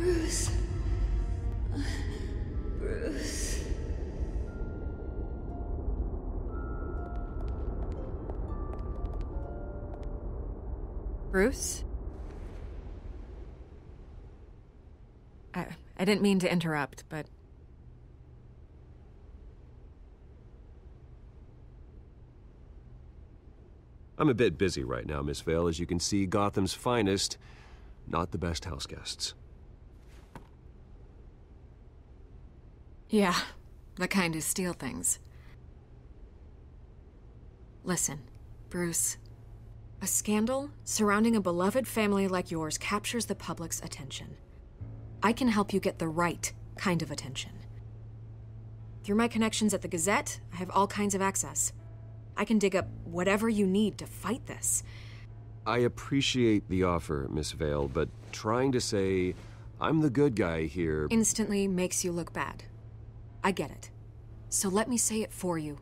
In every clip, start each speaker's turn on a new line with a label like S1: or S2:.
S1: Bruce. Bruce.
S2: Bruce? I didn't mean to interrupt, but...
S3: I'm a bit busy right now, Miss Vale. As you can see, Gotham's finest, not the best house guests.
S2: Yeah, the kind who steal things. Listen, Bruce. A scandal surrounding a beloved family like yours captures the public's attention. I can help you get the right kind of attention. Through my connections at the Gazette, I have all kinds of access. I can dig up whatever you need to fight this.
S3: I appreciate the offer, Miss Vale, but trying to say I'm the good guy here
S2: instantly makes you look bad. I get it. So let me say it for you.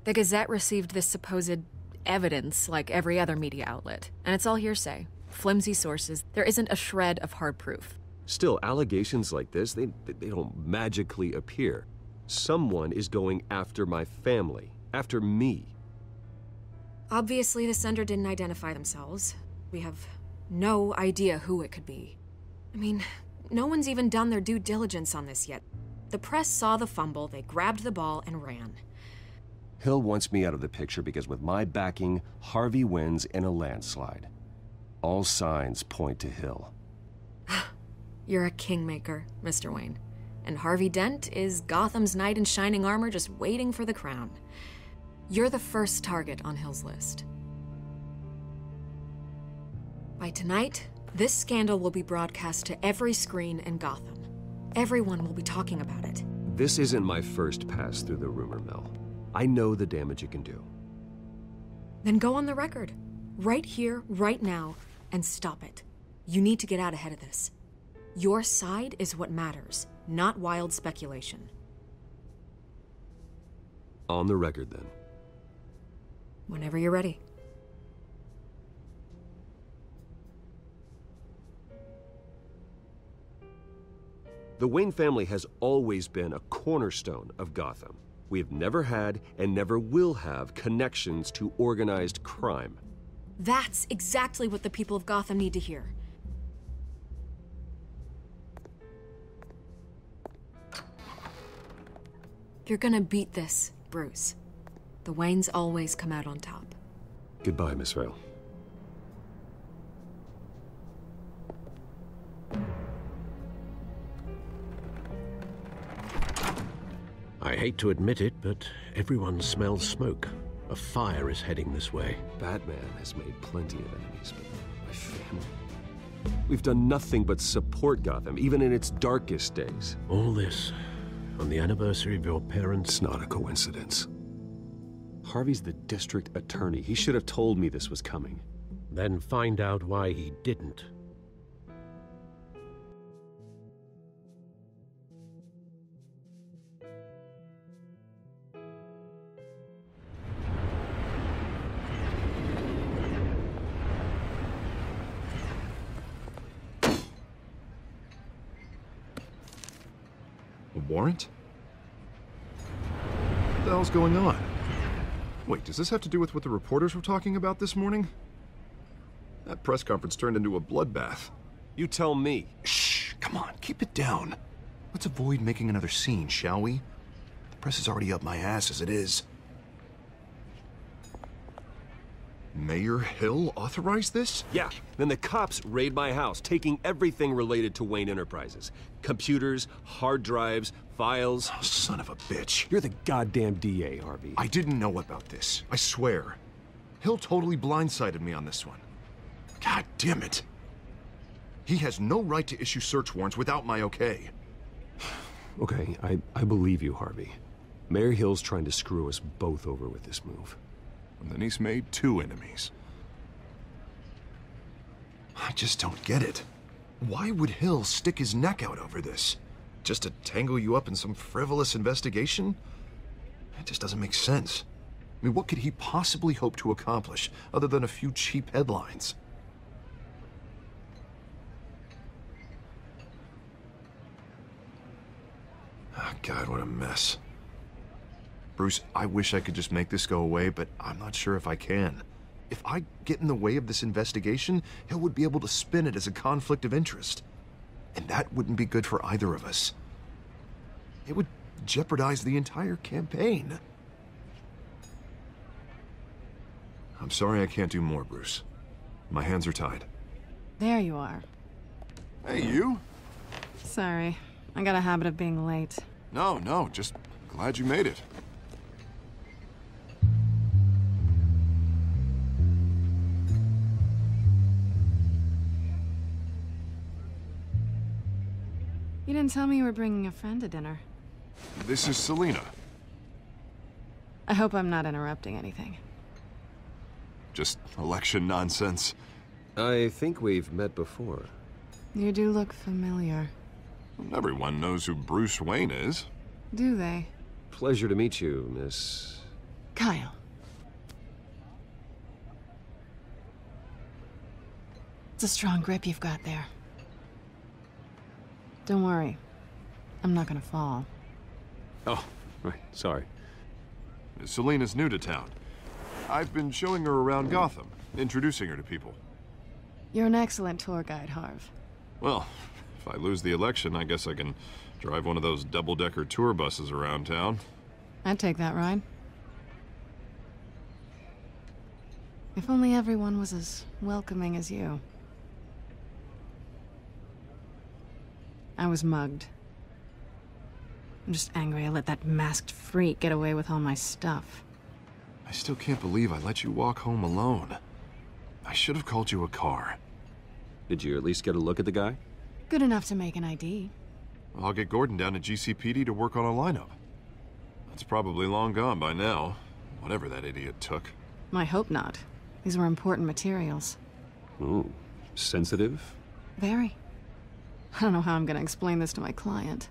S2: The Gazette received this supposed evidence like every other media outlet, and it's all hearsay. Flimsy sources. There isn't a shred of hard proof.
S3: Still, allegations like this, they don't magically appear. Someone is going after my family, after me.
S2: Obviously, the sender didn't identify themselves. We have no idea who it could be. I mean, no one's even done their due diligence on this yet. The press saw the fumble, they grabbed the ball and ran.
S3: Hill wants me out of the picture because with my backing, Harvey wins in a landslide. All signs point to Hill.
S2: You're a kingmaker, Mr. Wayne. And Harvey Dent is Gotham's knight in shining armor just waiting for the crown. You're the first target on Hill's list. By tonight, this scandal will be broadcast to every screen in Gotham. Everyone will be talking about it.
S3: This isn't my first pass through the rumor mill. I know the damage it can do.
S2: Then go on the record. Right here, right now, and stop it. You need to get out ahead of this. Your side is what matters, not wild speculation.
S3: On the record, then.
S2: Whenever you're ready.
S3: The Wayne family has always been a cornerstone of Gotham. We have never had and never will have connections to organized crime.
S2: That's exactly what the people of Gotham need to hear. You're gonna beat this, Bruce. The Waynes always come out on top.
S3: Goodbye, Miss Vale.
S4: I hate to admit it, but everyone smells smoke. A fire is heading this way.
S3: Batman has made plenty of enemies, but my family... We've done nothing but support Gotham, even in its darkest days.
S4: All this on the anniversary of your parents'...
S3: It's not a coincidence. Harvey's the district attorney. He should have told me this was coming.
S4: Then find out why he didn't.
S5: A warrant? What the hell's going on? Wait, does this have to do with what the reporters were talking about this morning? That press conference turned into a bloodbath.
S3: You tell me.
S5: Shh, come on, keep it down. Let's avoid making another scene, shall we? The press is already up my ass as it is. Mayor Hill authorized this?
S3: Yeah, then the cops raid my house, taking everything related to Wayne Enterprises. Computers, hard drives, files.
S5: Oh, son of a bitch.
S3: You're the goddamn DA, Harvey.
S5: I didn't know about this, I swear. Hill totally blindsided me on this one. God damn it. He has no right to issue search warrants without my okay.
S3: Okay, I believe you, Harvey. Mayor Hill's trying to screw us both over with this move.
S5: And then he's made two enemies. I just don't get it. Why would Hill stick his neck out over this? Just to tangle you up in some frivolous investigation? It just doesn't make sense. I mean, what could he possibly hope to accomplish other than a few cheap headlines? Oh, God, what a mess. Bruce, I wish I could just make this go away, but I'm not sure if I can. If I get in the way of this investigation, Hill would be able to spin it as a conflict of interest. And that wouldn't be good for either of us. It would jeopardize the entire campaign. I'm sorry I can't do more, Bruce. My hands are tied.
S1: There you are.
S5: Hey, you?
S1: Sorry. I got a habit of being late.
S5: No, just glad you made it.
S1: You didn't tell me you were bringing a friend to dinner.
S5: This is Selina.
S1: I hope I'm not interrupting anything.
S5: Just election nonsense.
S3: I think we've met before.
S1: You do look familiar.
S5: Everyone knows who Bruce Wayne is.
S1: Do they?
S3: Pleasure to meet you, Miss...
S1: Kyle. It's a strong grip you've got there. Don't worry. I'm not gonna fall.
S3: Oh, right, sorry.
S5: Selina's new to town. I've been showing her around Gotham, introducing her to people.
S1: You're an excellent tour guide, Harv.
S5: Well, if I lose the election, I guess I can drive one of those double-decker tour buses around town.
S1: I'd take that ride. If only everyone was as welcoming as you. I was mugged. I'm just angry I let that masked freak get away with all my stuff.
S5: I still can't believe I let you walk home alone. I should have called you a car.
S3: Did you at least get a look at the guy?
S1: Good enough to make an ID.
S5: I'll get Gordon down to GCPD to work on a lineup. That's probably long gone by now, whatever that idiot took.
S1: I hope not. These were important materials.
S3: Ooh, sensitive?
S1: Very. I don't know how I'm gonna explain this to my client.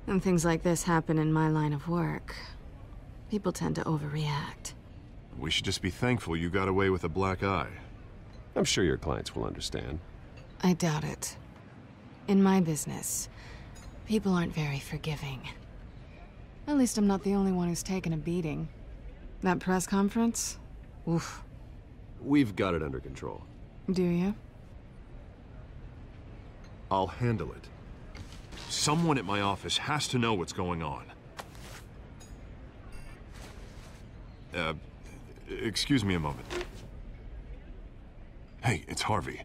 S1: And things like this happen in my line of work. People tend to overreact.
S5: We should just be thankful you got away with a black eye.
S3: I'm sure your clients will understand.
S1: I doubt it. In my business, people aren't very forgiving. At least I'm not the only one who's taken a beating. That press conference? Oof.
S3: We've got it under control.
S1: Do you?
S5: I'll handle it. Someone at my office has to know what's going on. Excuse me a moment. Hey, it's Harvey.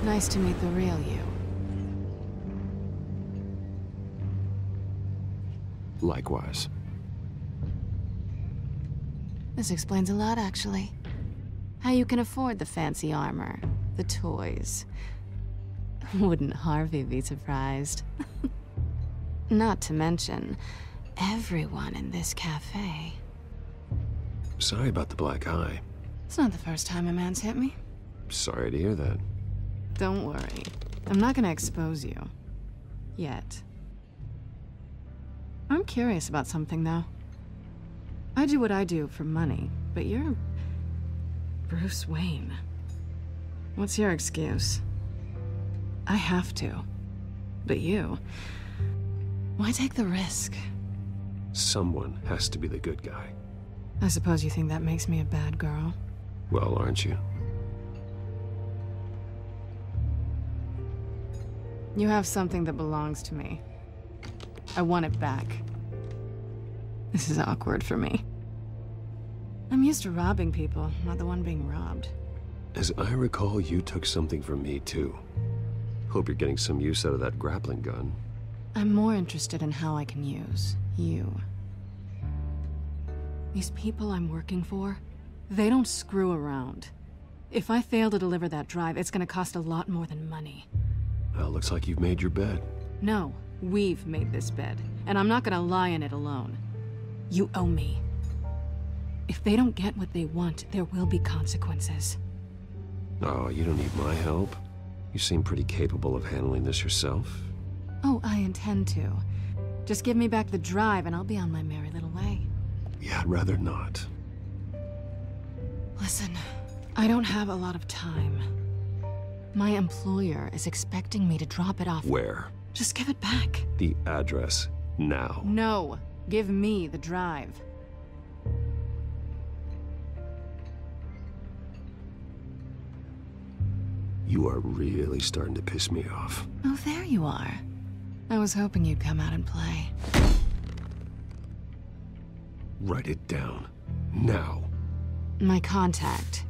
S1: Nice to meet the real you.
S3: Likewise.
S1: This explains a lot, actually. How you can afford the fancy armor, the toys. Wouldn't Harvey be surprised? Not to mention, everyone in this cafe.
S3: Sorry about the black eye.
S1: It's not the first time a man's hit me.
S3: Sorry to hear that.
S1: Don't worry. I'm not gonna expose you. Yet. I'm curious about something, though. I do what I do for money, but you're... Bruce Wayne. What's your excuse? I have to. But you... Why take the risk?
S3: Someone has to be the good guy.
S1: I suppose you think that makes me a bad girl.
S3: Well, aren't you?
S1: You have something that belongs to me. I want it back. This is awkward for me. I'm used to robbing people, not the one being robbed.
S3: As I recall, you took something from me, too. Hope you're getting some use out of that grappling gun.
S1: I'm more interested in how I can use you. These people I'm working for, they don't screw around. If I fail to deliver that drive, it's gonna cost a lot more than money.
S3: Well, looks like you've made your bed.
S1: No, we've made this bed, and I'm not gonna lie in it alone. You owe me. If they don't get what they want, there will be consequences.
S3: Oh, you don't need my help. You seem pretty capable of handling this yourself.
S1: Oh, I intend to. Just give me back the drive and I'll be on my merry little way.
S3: Yeah, I'd rather not.
S1: Listen, I don't have a lot of time. My employer is expecting me to drop it off.
S3: Where?
S1: Just give it back.
S3: The address, now.
S1: No, give me the drive.
S3: You are really starting to piss me off.
S1: Oh, there you are. I was hoping you'd come out and play.
S3: Write it down. Now.
S1: My contact.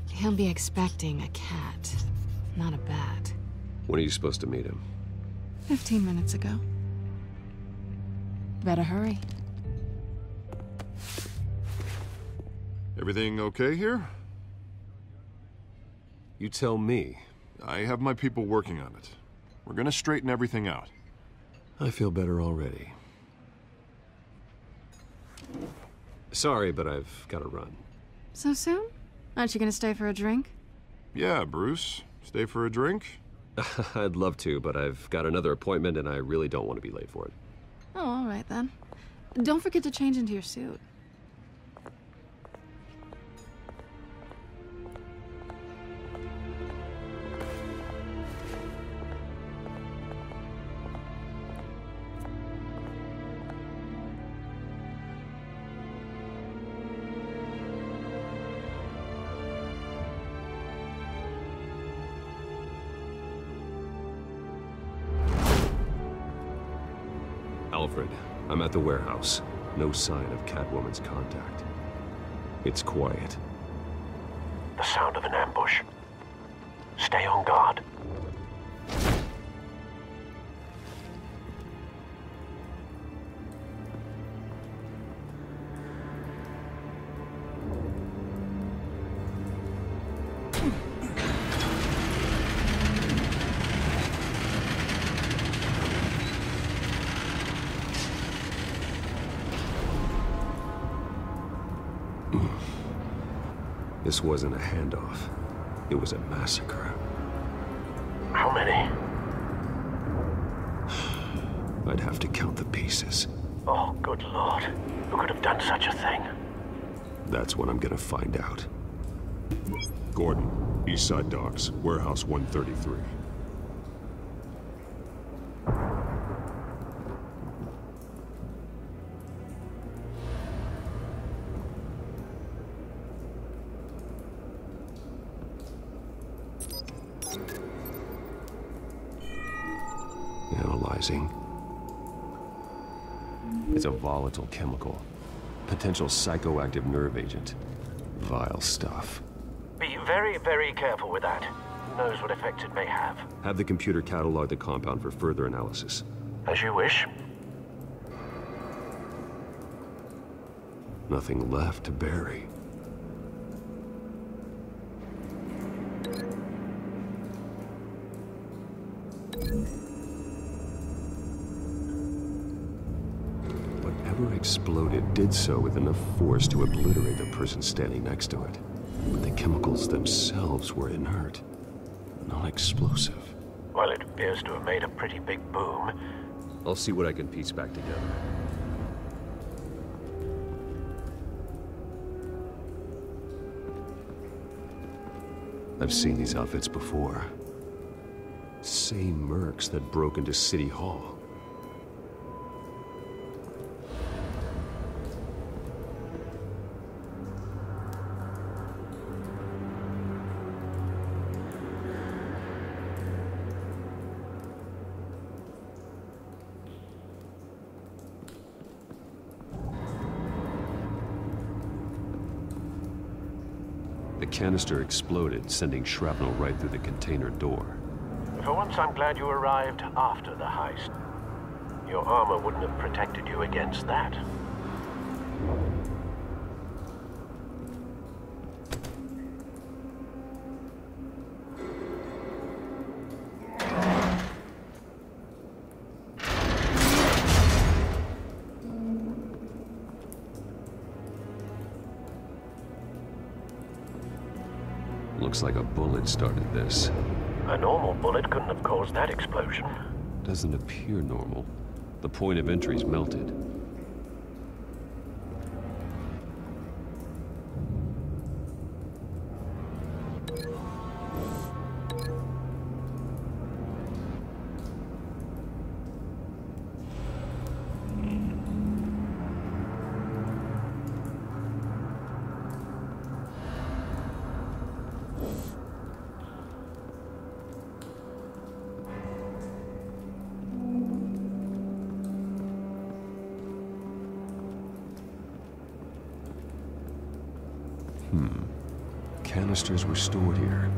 S1: He'll be expecting a cat, not a bat.
S3: When are you supposed to meet him?
S1: 15 minutes ago. Better hurry.
S6: Everything okay here?
S3: You tell me.
S6: I have my people working on it. We're gonna straighten everything out.
S3: I feel better already. Sorry, but I've got to run.
S1: So soon? Aren't you gonna stay for a drink?
S6: Yeah, Bruce. Stay for a drink?
S3: I'd love to, but I've got another appointment and I really don't want to be late for it.
S1: Oh, all right then. Don't forget to change into your suit.
S3: Alfred, I'm at the warehouse. No sign of Catwoman's contact. It's quiet.
S4: The sound of an ambush. Stay on guard.
S3: This wasn't a handoff. It was a massacre.
S4: How many?
S3: I'd have to count the pieces.
S4: Oh, good Lord. Who could have done such a thing?
S3: That's what I'm gonna find out.
S6: Gordon, Eastside Docks, Warehouse 133.
S3: Analyzing. It's a volatile chemical. Potential psychoactive nerve agent. Vile stuff.
S4: Be very, very careful with that. Who knows what effects it may have.
S3: Have the computer catalog the compound for further analysis.
S4: As you wish.
S3: Nothing left to bury. Whatever exploded did so with enough force to obliterate the person standing next to it. But the chemicals themselves were inert, non-explosive.
S4: Well, it appears to have made a pretty big boom.
S3: I'll see what I can piece back together. I've seen these outfits before. Same mercs that broke into City Hall. The canister exploded, sending shrapnel right through the container door.
S4: For once, I'm glad you arrived after the heist. Your armor wouldn't have protected you against that.
S3: Looks like a bullet started this.
S4: A normal bullet couldn't have caused that explosion.
S3: Doesn't appear normal. The point of entry's melted. Canisters were stored here.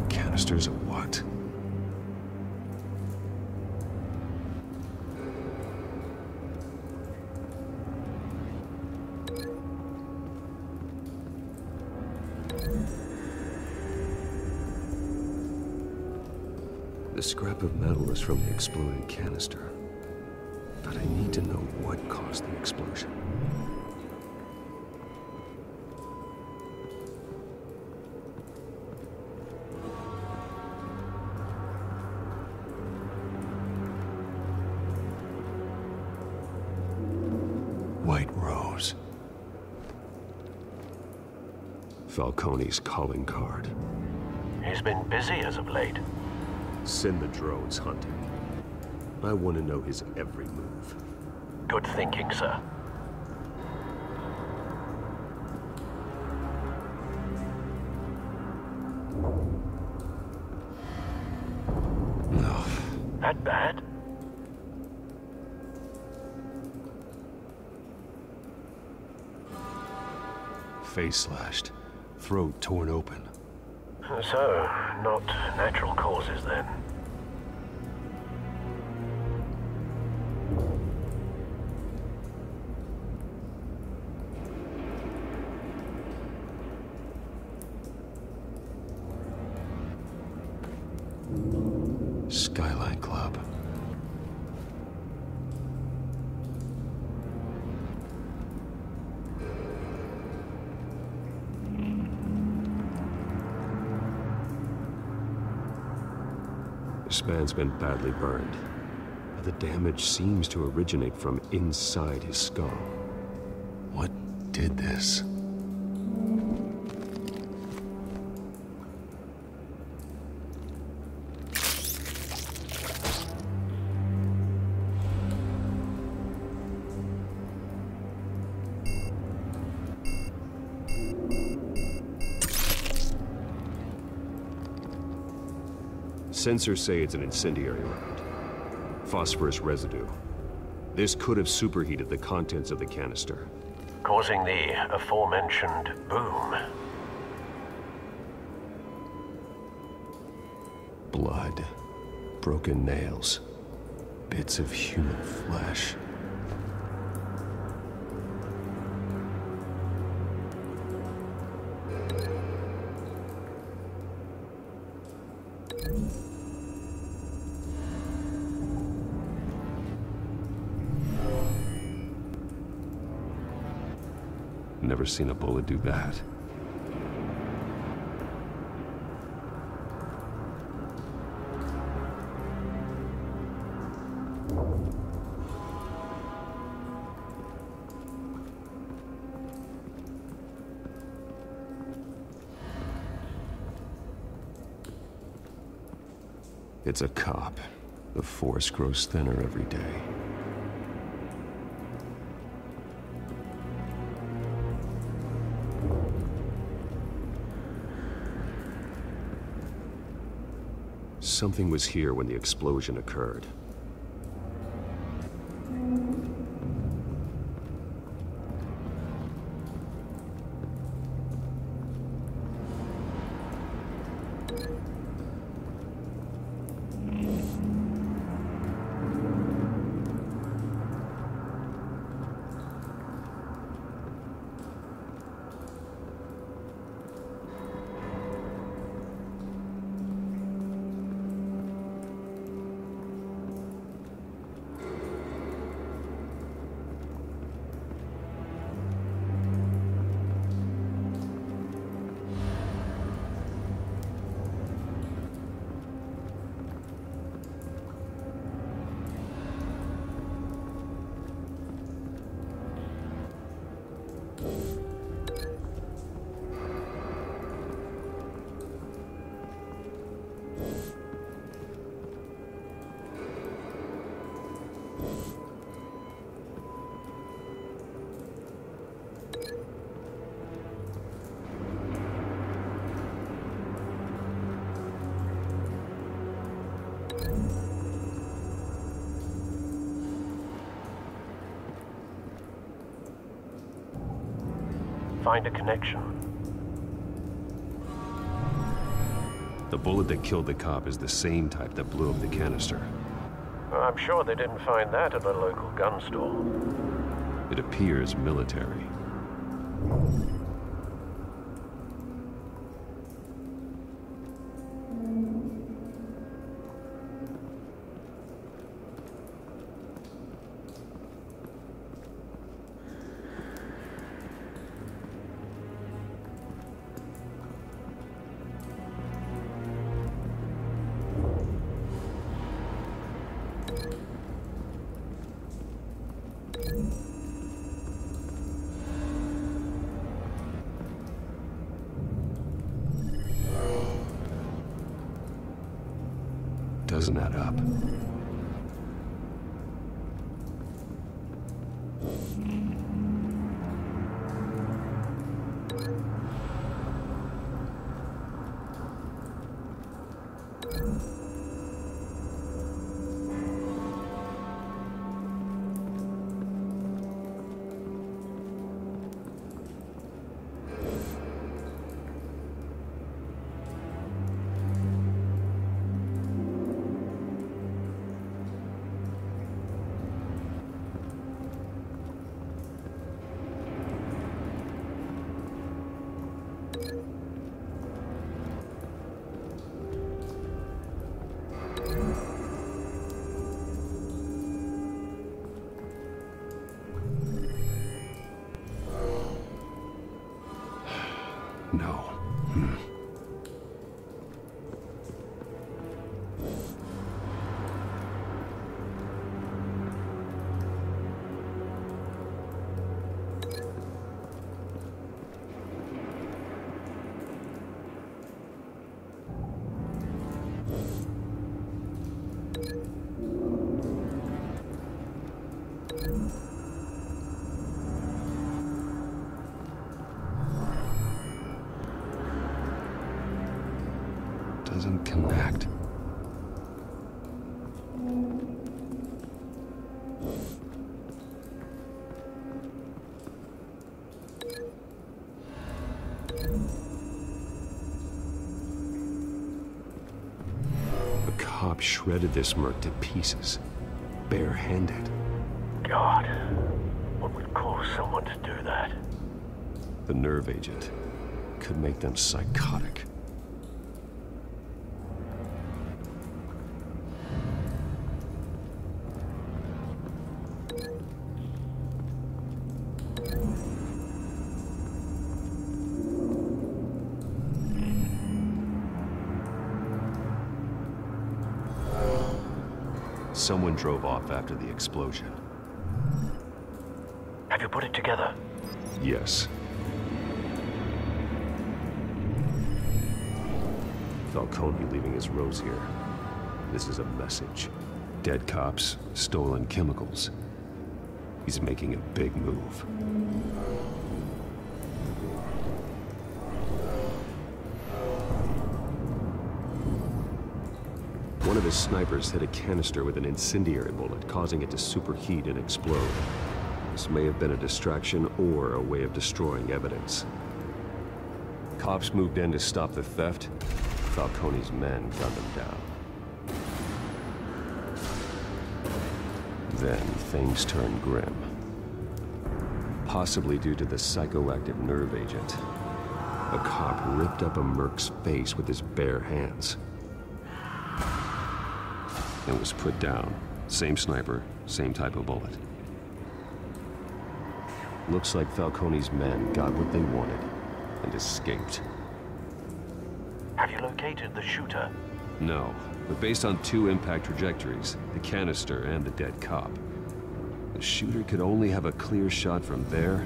S3: Canisters of what? The scrap of metal is from the exploded canister. But I need to know what caused the explosion. White Rose. Falcone's calling card.
S4: He's been busy as of late.
S3: Send the drones hunting. I want to know his every move.
S4: Good thinking, sir.
S3: No.
S4: That bad?
S3: Face slashed. Throat torn open.
S4: So, not natural causes then.
S3: Skyline Club. This man's been badly burned. The damage seems to originate from inside his skull. What did this? Sensors say it's an incendiary round. Phosphorus residue. This could have superheated the contents of the canister.
S4: Causing the aforementioned boom.
S3: Blood. Broken nails. Bits of human flesh. Never seen a bullet do that. It's a cop. The force grows thinner every day. Something was here when the explosion occurred.
S4: find a connection.
S3: The bullet that killed the cop is the same type that blew up the canister.
S4: I'm sure they didn't find that at a local gun store.
S3: It appears military. Doesn't add up. No. Doesn't connect. The cop shredded this merc to pieces, bare-handed.
S4: God, what would cause someone to do that?
S3: The nerve agent could make them psychotic. Someone drove off after the explosion.
S4: Have you put it together?
S3: Yes. Falcone leaving his rose here. This is a message. Dead cops, stolen chemicals. He's making a big move. One of his snipers hit a canister with an incendiary bullet, causing it to superheat and explode. This may have been a distraction or a way of destroying evidence. Cops moved in to stop the theft. Falcone's men gunned them down. Then things turned grim. Possibly due to the psychoactive nerve agent. A cop ripped up a merc's face with his bare hands. And was put down. Same sniper, same type of bullet. Looks like Falcone's men got what they wanted and escaped.
S4: Have you located the shooter?
S3: No, but based on two impact trajectories, the canister and the dead cop, the shooter could only have a clear shot from there,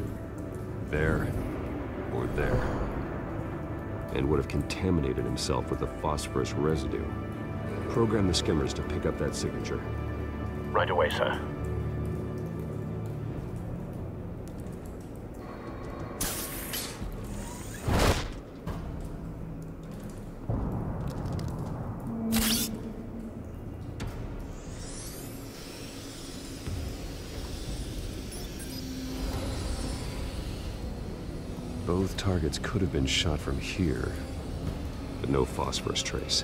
S3: or there, and would have contaminated himself with the phosphorus residue. Program the skimmers to pick up that signature.
S4: Right away, sir.
S3: Both targets could have been shot from here, but no phosphorus trace.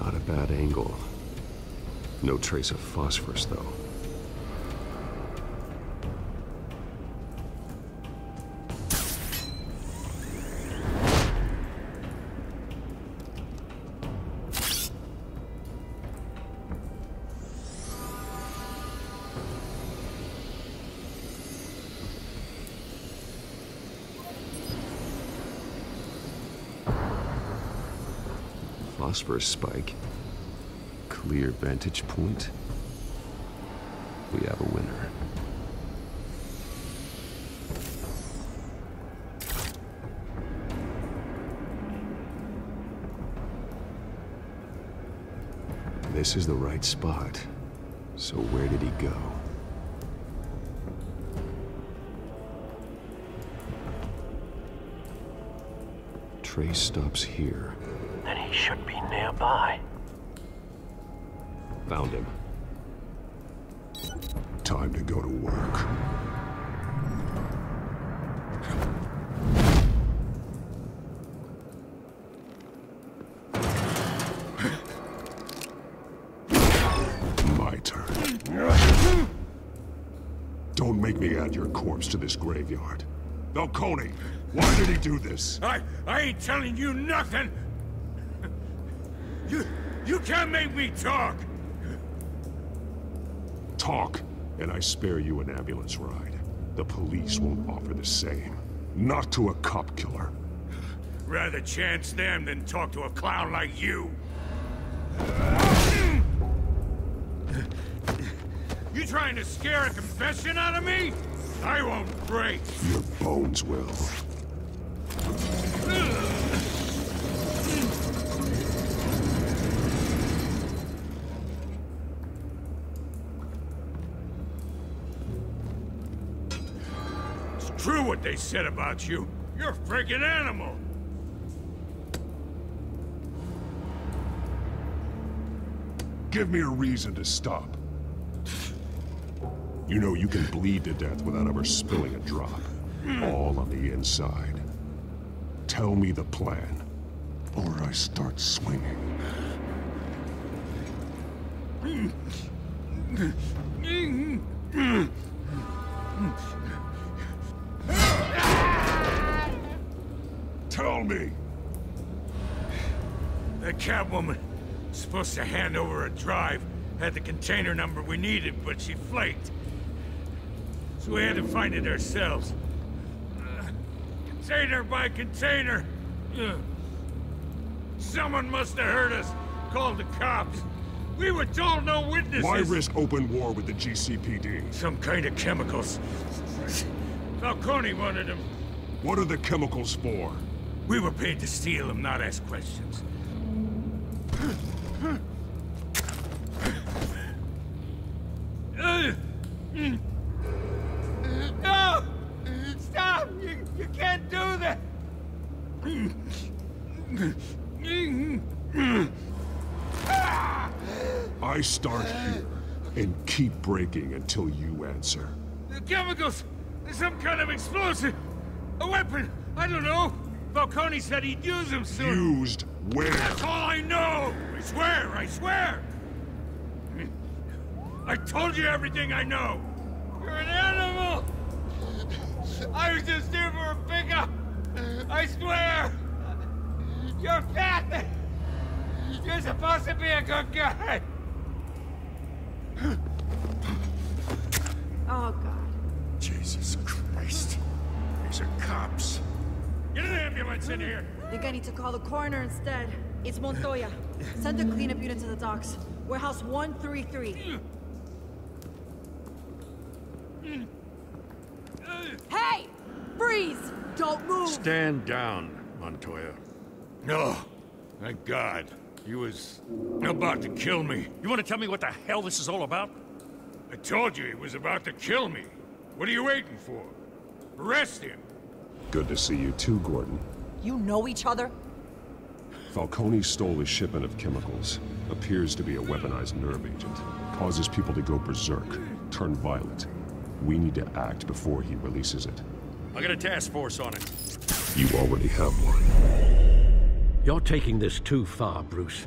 S3: Not a bad angle. No trace of phosphorus, though. Phosphorus spike. Clear vantage point. We have a winner. This is the right spot. So where did he go? Trace stops here.
S4: Then he should be nearby.
S3: Found him.
S7: Time to go to work. My turn. Don't make me add your corpse to this graveyard. Falcone, why did he do this?
S8: I ain't telling you nothing! You can't make me talk!
S7: Talk, and I spare you an ambulance ride. The police won't offer the same. Not to a cop killer.
S8: Rather chance them than talk to a clown like you. You trying to scare a confession out of me? I won't break.
S7: Your bones will.
S8: It's true what they said about you. You're a freaking animal.
S7: Give me a reason to stop. You know you can bleed to death without ever spilling a drop. All on the inside. Tell me the plan, or I start swinging. Tell me!
S8: That Catwoman supposed to hand over a drive, had the container number we needed, but she flaked. So we had to find it ourselves. Container by container. Someone must have heard us, called the cops. We were told no witnesses.
S7: Why risk open war with the GCPD?
S8: Some kind of chemicals. Falcone wanted them.
S7: What are the chemicals for?
S8: We were paid to steal them, not ask questions. No! Stop! You can't do that!
S7: I start here and keep breaking until you answer.
S8: The chemicals! There's some kind of explosive! A weapon! I don't know! Falcone said he'd use them soon!
S7: Used where?
S8: That's all I know! I swear! I swear! I told you everything I know! You're an animal! I was just here for a pickup! I swear! You're fat! You're supposed to be a good guy!
S1: Oh, God.
S8: Jesus Christ. These are cops. Get an ambulance in here!
S9: I think I need to call the coroner instead. It's Montoya. Send the cleanup unit to the docks. Warehouse 133. Hey! Freeze! Don't move!
S10: Stand down, Montoya.
S8: No. Thank God. He was about to kill me.
S10: You want to tell me what the hell this is all about?
S8: I told you he was about to kill me. What are you waiting for? Arrest him!
S7: Good to see you too, Gordon.
S9: You know each other?
S7: Falcone stole a shipment of chemicals. Appears to be a weaponized nerve agent. Causes people to go berserk, turn violent. We need to act before he releases it.
S10: I got a task force on it.
S7: You already have one.
S4: You're taking this too far, Bruce.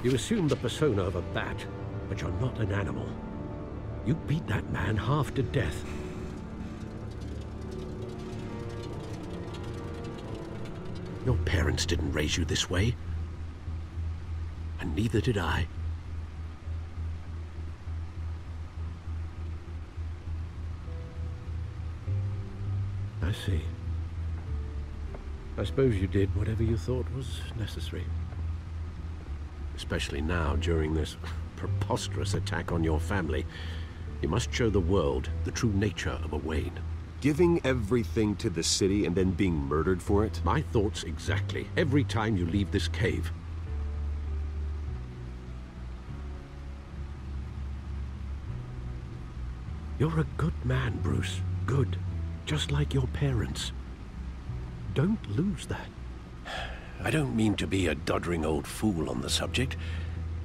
S4: You assume the persona of a bat, but you're not an animal. You beat that man half to death. Your parents didn't raise you this way. And neither did I. I see. I suppose you did whatever you thought was necessary. Especially now, during this preposterous attack on your family. You must show the world the true nature of a Wayne.
S3: Giving everything to the city and then being murdered for it?
S4: My thoughts exactly. Every time you leave this cave. You're a good man, Bruce. Good. Just like your parents. Don't lose that. I don't mean to be a doddering old fool on the subject,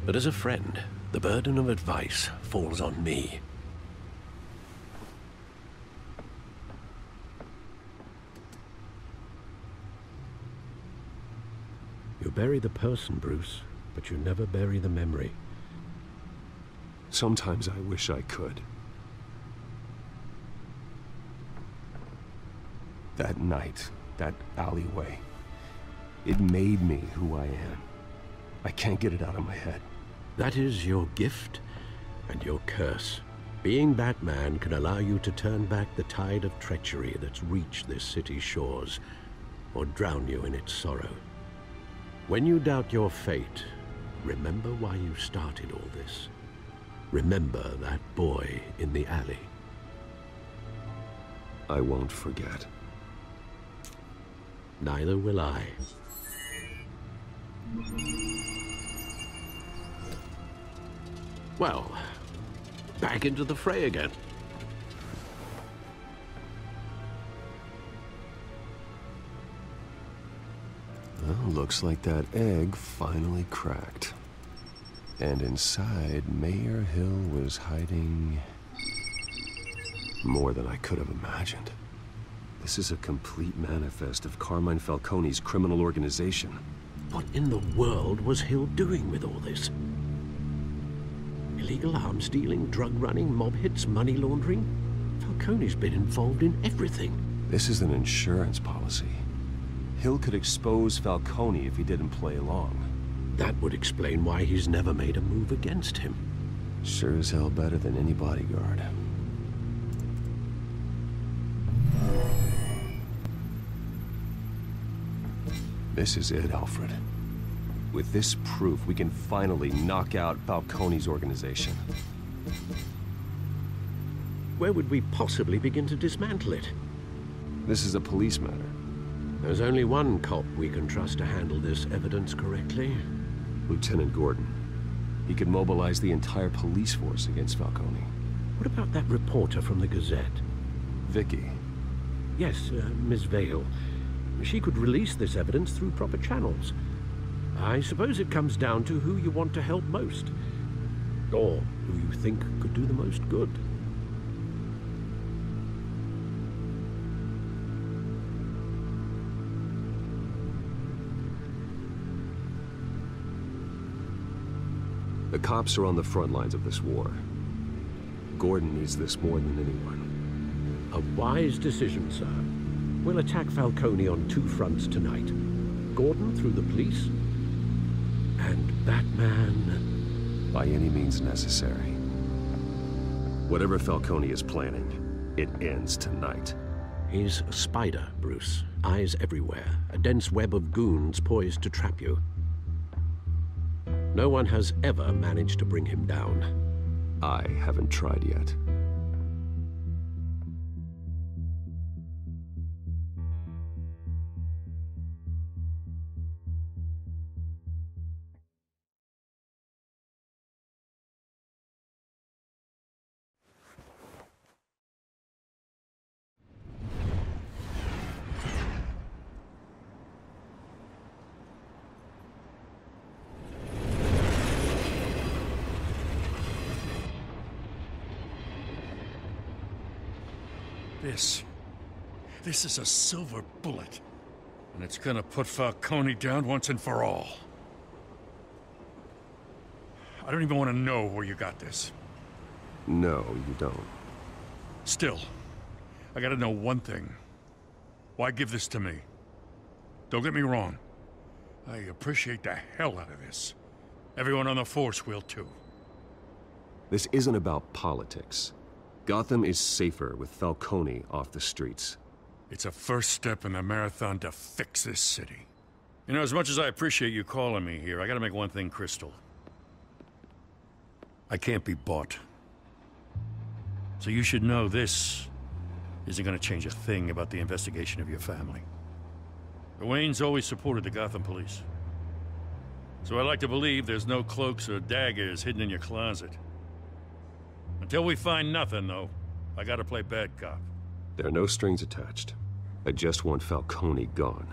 S4: but as a friend, the burden of advice falls on me. You bury the person, Bruce, but you never bury the memory.
S3: Sometimes I wish I could. That night, that alleyway, it made me who I am. I can't get it out of my head.
S4: That is your gift and your curse. Being Batman can allow you to turn back the tide of treachery that's reached this city's shores, or drown you in its sorrow. When you doubt your fate, remember why you started all this. Remember that boy in the alley.
S3: I won't forget.
S4: Neither will I. Well, back into the fray again.
S3: Well, looks like that egg finally cracked. And inside, Mayor Hill was hiding more than I could have imagined. This is a complete manifest of Carmine Falcone's criminal organization.
S4: What in the world was Hill doing with all this? Illegal arms dealing, drug running, mob hits, money laundering? Falcone's been involved in everything.
S3: This is an insurance policy. Hill could expose Falcone if he didn't play along.
S4: That would explain why he's never made a move against him.
S3: Sure as hell better than any bodyguard. This is it, Alfred. With this proof, we can finally knock out Falcone's organization.
S4: Where would we possibly begin to dismantle it?
S3: This is a police matter.
S4: There's only one cop we can trust to handle this evidence correctly.
S3: Lieutenant Gordon. He could mobilize the entire police force against Falcone.
S4: What about that reporter from the Gazette?
S3: Vicky.
S4: Yes, Miss Vale. She could release this evidence through proper channels. I suppose it comes down to who you want to help most. Or who you think could do the most good.
S3: The cops are on the front lines of this war. Gordon needs this more than anyone.
S4: A wise decision, sir. We'll attack Falcone on two fronts tonight. Gordon through the police, and Batman...
S3: by any means necessary. Whatever Falcone is planning, it ends tonight.
S4: He's a spider, Bruce. eyes everywhere, a dense web of goons poised to trap you. No one has ever managed to bring him down.
S3: I haven't tried yet.
S10: This is a silver bullet. And it's gonna put Falcone down once and for all. I don't even want to know where you got this.
S3: No, you don't.
S10: Still, I gotta know one thing. Why give this to me? Don't get me wrong. I appreciate the hell out of this. Everyone on the force will too.
S3: This isn't about politics. Gotham is safer with Falcone off the streets.
S10: It's a first step in the marathon to fix this city. You know, as much as I appreciate you calling me here, I gotta make one thing crystal. I can't be bought. So you should know this isn't gonna change a thing about the investigation of your family. The Waynes always supported the Gotham police. So I like to believe there's no cloaks or daggers hidden in your closet. Until we find nothing, though, I gotta play bad cop.
S3: There are no strings attached. I just want Falcone gone.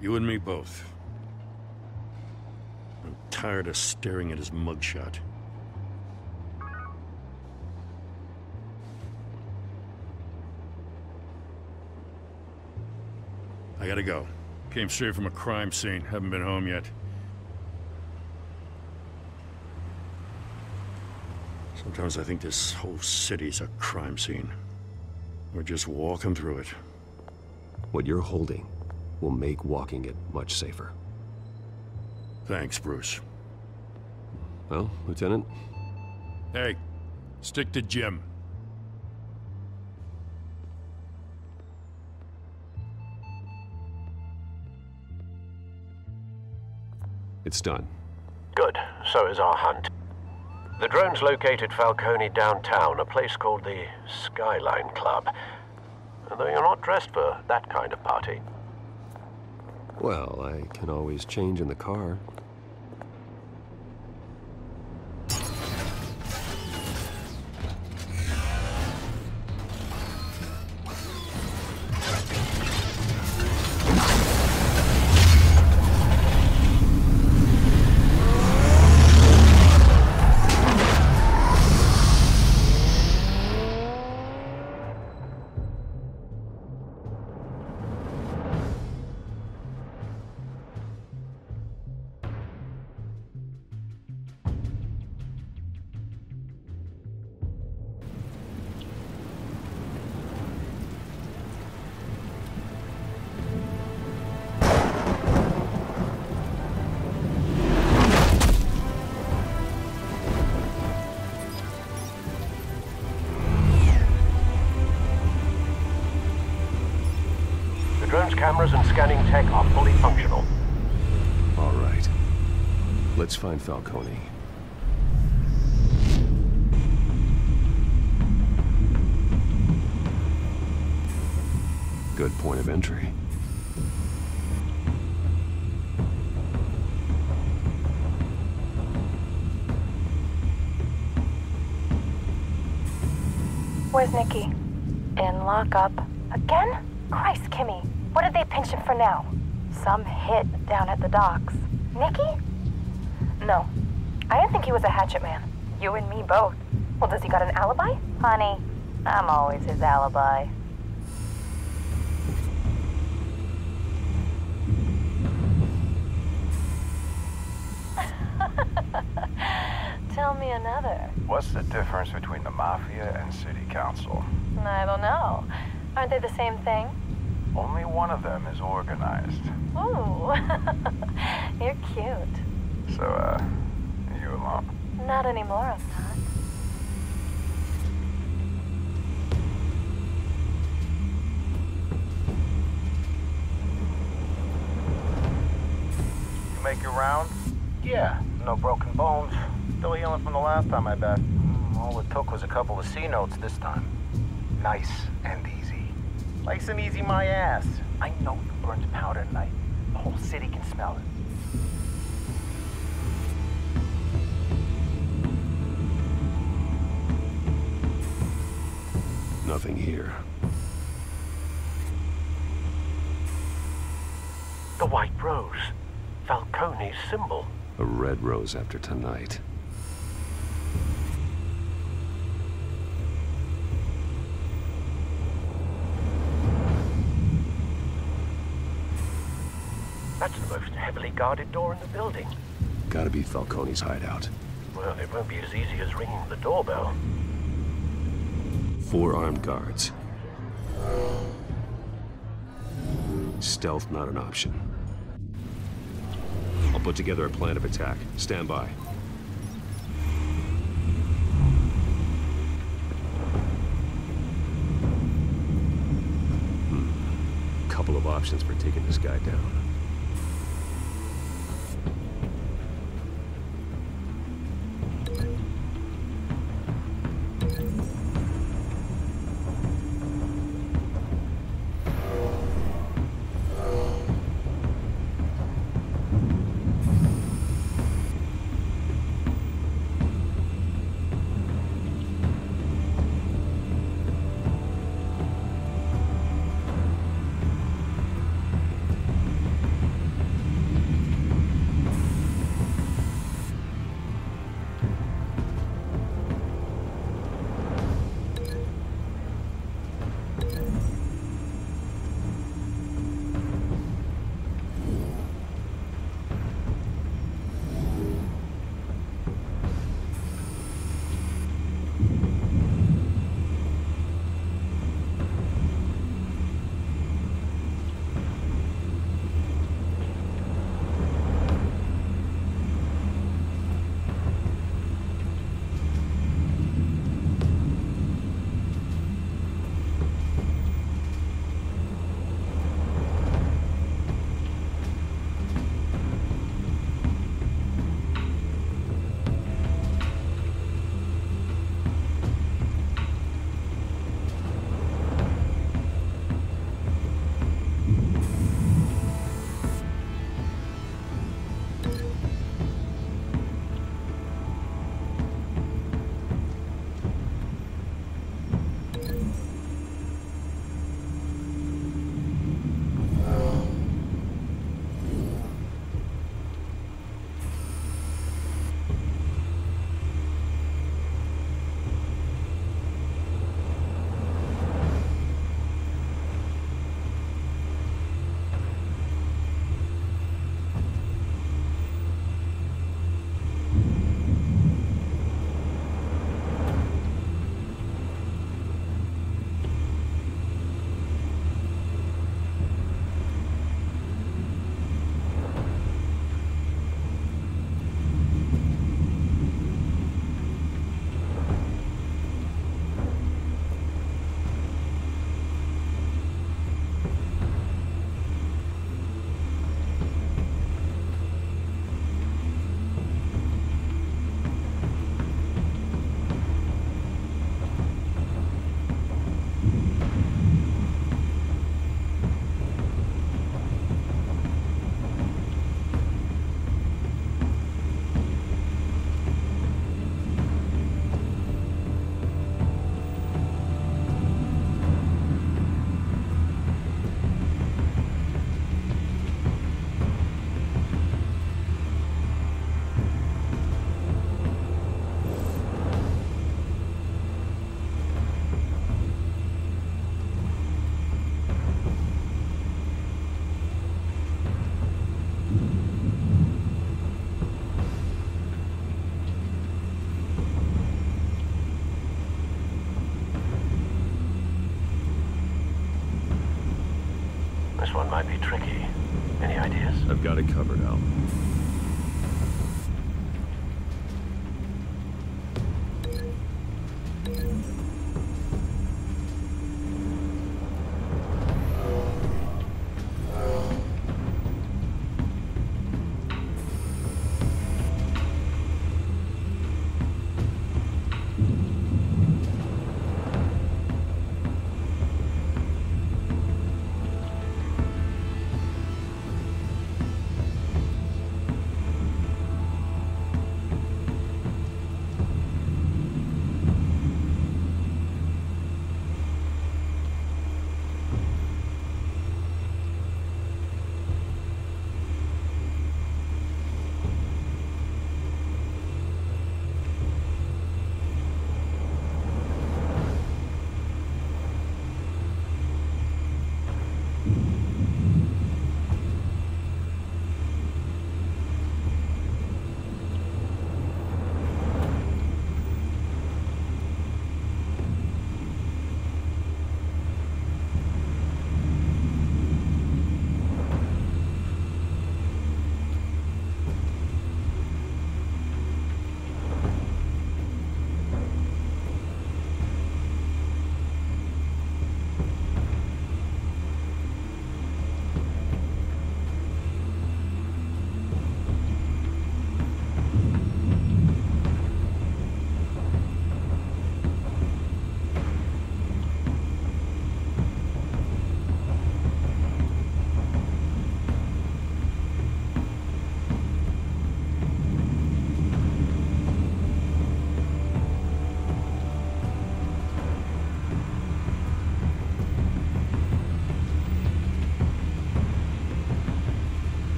S10: You and me both. I'm tired of staring at his mugshot. I gotta go. Came straight from a crime scene. Haven't been home yet. Sometimes I think this whole city's a crime scene. We're just walking through it.
S3: What you're holding will make walking it much safer.
S10: Thanks, Bruce.
S3: Well, Lieutenant?
S10: Hey, stick to Jim.
S3: It's done.
S4: Good. So is our hunt. The drones located Falcone downtown, a place called the Skyline Club. Though you're not dressed for that kind of party.
S3: Well, I can always change in the car.
S4: Drone's cameras and scanning tech are fully functional.
S3: All right. Let's find Falcone. Good point of entry.
S11: Where's Nikki? In lockup. Again? Christ, Kimmy. What did they pinch him for now? Some hit down at the docks. Nikki? No. I didn't think he was a hatchet man. You and me both. Well, does he got an alibi? Honey, I'm always his alibi. Tell me another.
S12: What's the difference between the Mafia and City Council?
S11: I don't know. Aren't they the same thing?
S12: Only one of them is organized.
S11: Ooh. You're cute.
S12: So, are you alone?
S11: Not anymore, I'm not.
S12: make your rounds?
S13: Yeah, no broken bones. Still healing from the last time I bet.
S12: All it took was a couple of C notes this time. Nice and easy.
S13: Nice and easy my ass. I know you burned powder tonight. The whole city can smell it.
S3: Nothing here.
S4: The white rose. Falcone's symbol.
S3: A red rose after tonight.
S4: That's the most heavily guarded door in the building.
S3: Gotta be Falcone's hideout.
S4: Well, it won't be as easy as ringing the doorbell.
S3: 4 armed guards. Stealth not an option. I'll put together a plan of attack. Stand by. Couple of options for taking this guy down.
S4: This one might be tricky. Any ideas?
S3: I've got it covered, Al.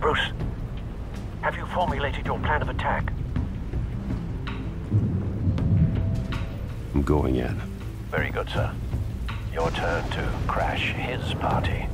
S4: Bruce, have you formulated your plan of attack?
S3: I'm going in.
S4: Very good, sir. Your turn to crash his party.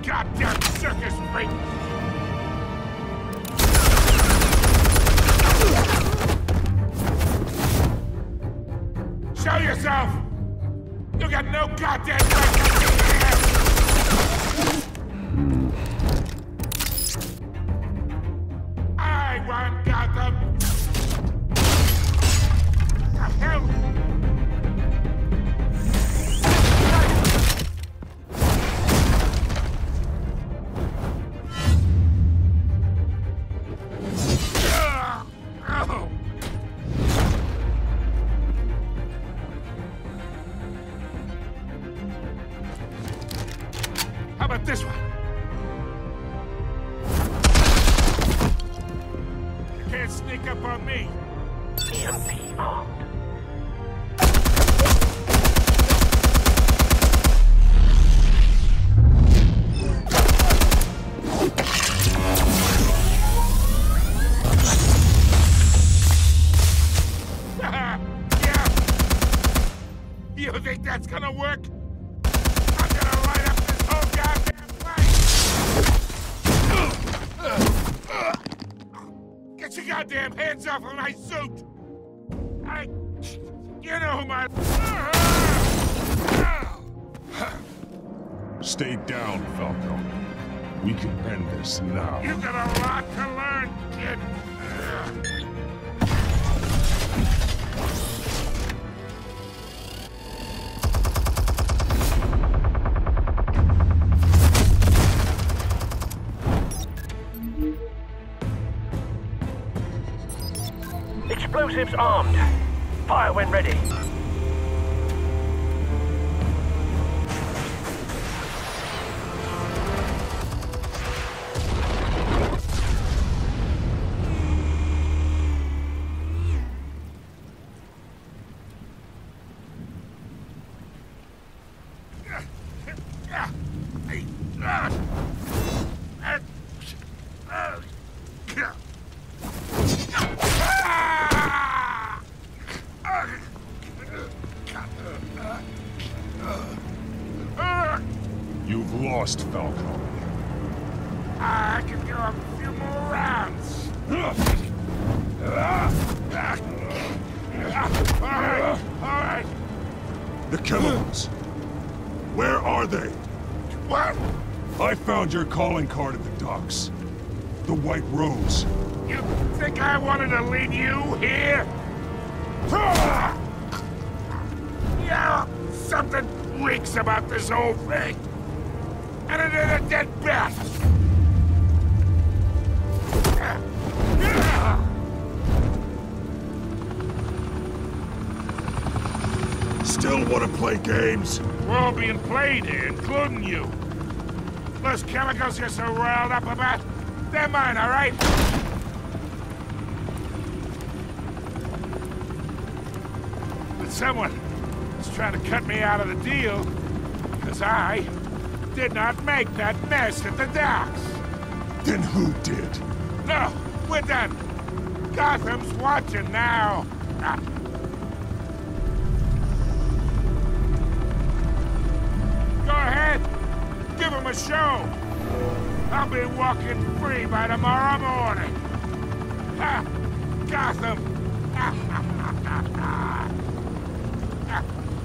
S8: Goddamn circus freak! Show yourself! You got no goddamn right to be here! I want Gotham! The hell? How about this one? You can't sneak up on me.
S4: EMP armed.
S8: Yeah. You think that's gonna work? I'm gonna light up this whole goddamn place! Get your goddamn hands off of my suit! You know who my...
S7: Stay down, Falco. We can end this now.
S8: You got a lot to learn, kid.
S4: Explosives armed. Fire when ready.
S7: You've lost, Falco.
S8: I can do a few more rounds. All right.
S7: The chemicals. Where are they?
S8: What?
S7: I found your calling card at the docks. The White Rose.
S8: You think I wanted to leave you here? Yeah, something reeks about this whole thing. And it is a dead bat.
S7: Still want to play games?
S8: We're all being played here, including you. Those chemicals you're so riled up about, they're mine, all right?
S14: that someone is trying to cut me out of the deal, because I did not make that mess at the docks.
S7: Then who did?
S14: No, we're done. Gotham's watching now. Go ahead. Give him a show. I'll be walking free by tomorrow morning. Ha! Gotham!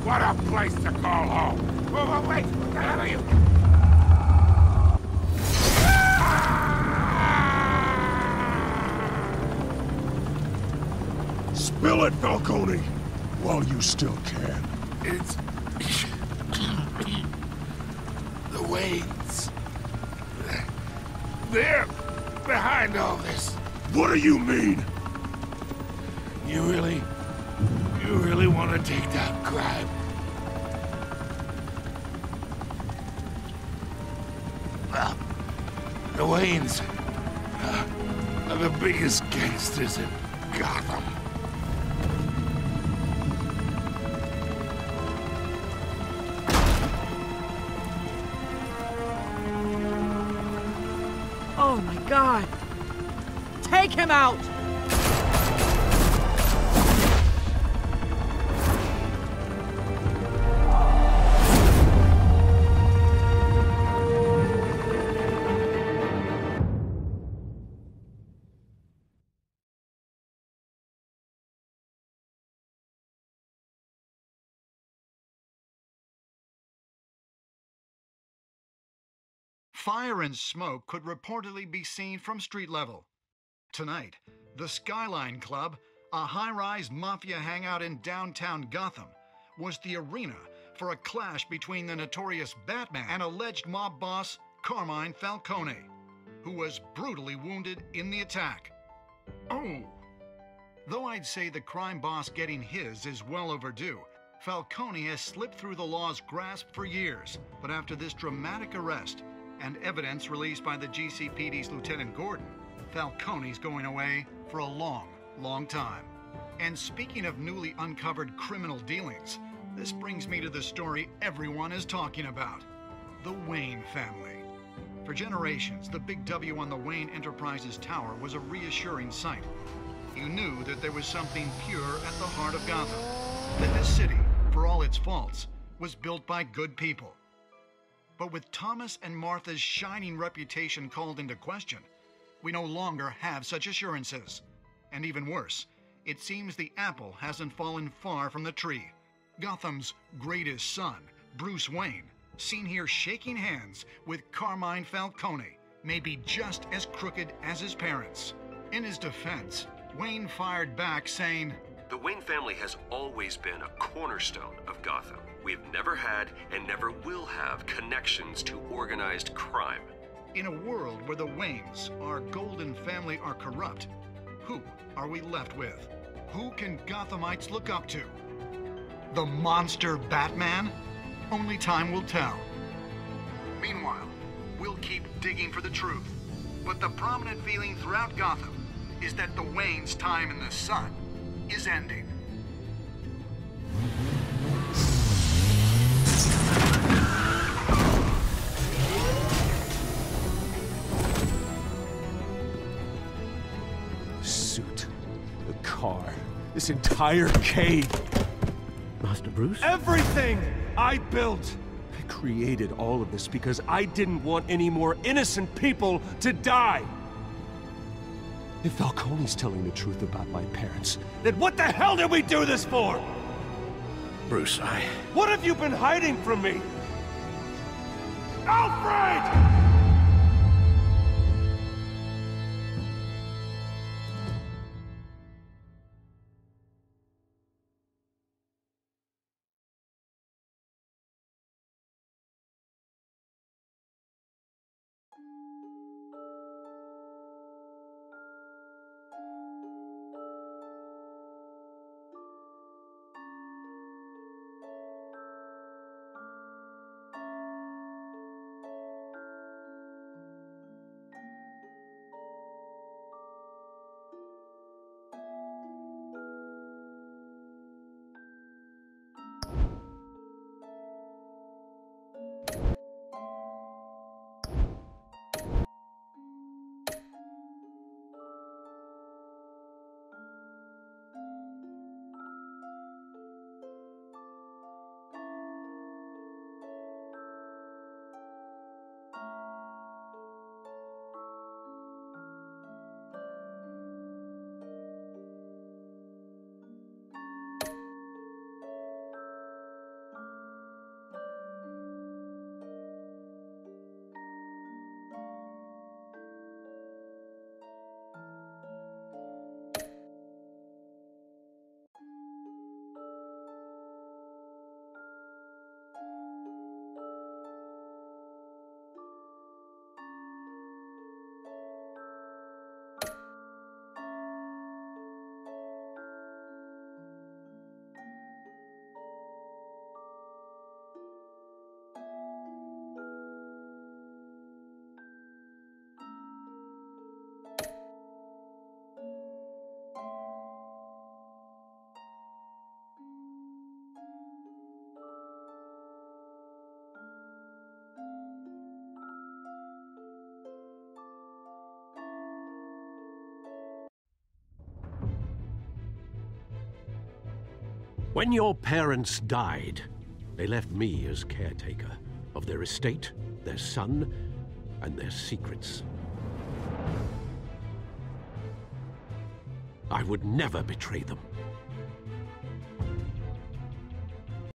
S14: What a place to call home. Whoa, wait, what the hell are you?
S7: Spill it, Falcone, while you still can.
S14: It's... the Waynes. They're behind all this.
S7: What do you mean?
S14: You really want to take down crime? Well, the Waynes are the biggest gangsters in Gotham.
S9: Oh my God! Take him out!
S15: Fire and smoke could reportedly be seen from street level. Tonight, the Skyline Club, a high-rise mafia hangout in downtown Gotham, was the arena for a clash between the notorious Batman and alleged mob boss Carmine Falcone, who was brutally wounded in the attack. Oh! Though I'd say the crime boss getting his is well overdue, Falcone has slipped through the law's grasp for years, but after this dramatic arrest, and evidence released by the GCPD's Lieutenant Gordon, Falcone's going away for a long, long time. And speaking of newly uncovered criminal dealings, this brings me to the story everyone is talking about, the Wayne family. For generations, the big W on the Wayne Enterprises Tower was a reassuring sight. You knew that there was something pure at the heart of Gotham, that this city, for all its faults, was built by good people. But with Thomas and Martha's shining reputation called into question, we no longer have such assurances. And even worse, it seems the apple hasn't fallen far from the tree. Gotham's greatest son, Bruce Wayne, seen here shaking hands with Carmine Falcone, may be just as crooked as his parents. In his defense, Wayne fired back saying,
S3: "The Wayne family has always been a cornerstone of Gotham. We've never had and never will have connections to organized crime."
S15: In a world where the Waynes, our golden family, are corrupt, who are we left with? Who can Gothamites look up to? The monster Batman? Only time will tell. Meanwhile, we'll keep digging for the truth. But the prominent feeling throughout Gotham is that the Waynes' time in the sun is ending.
S16: Suit, the car, this entire cave.
S4: Master Bruce?
S16: Everything I built! I created all of this because I didn't want any more innocent people to die! If Falcone's telling the truth about my parents, then what the hell did we do this for?
S4: Bruce,
S16: What have you been hiding from me? Alfred!
S4: When your parents died, they left me as caretaker of their estate, their son, and their secrets. I would never betray them.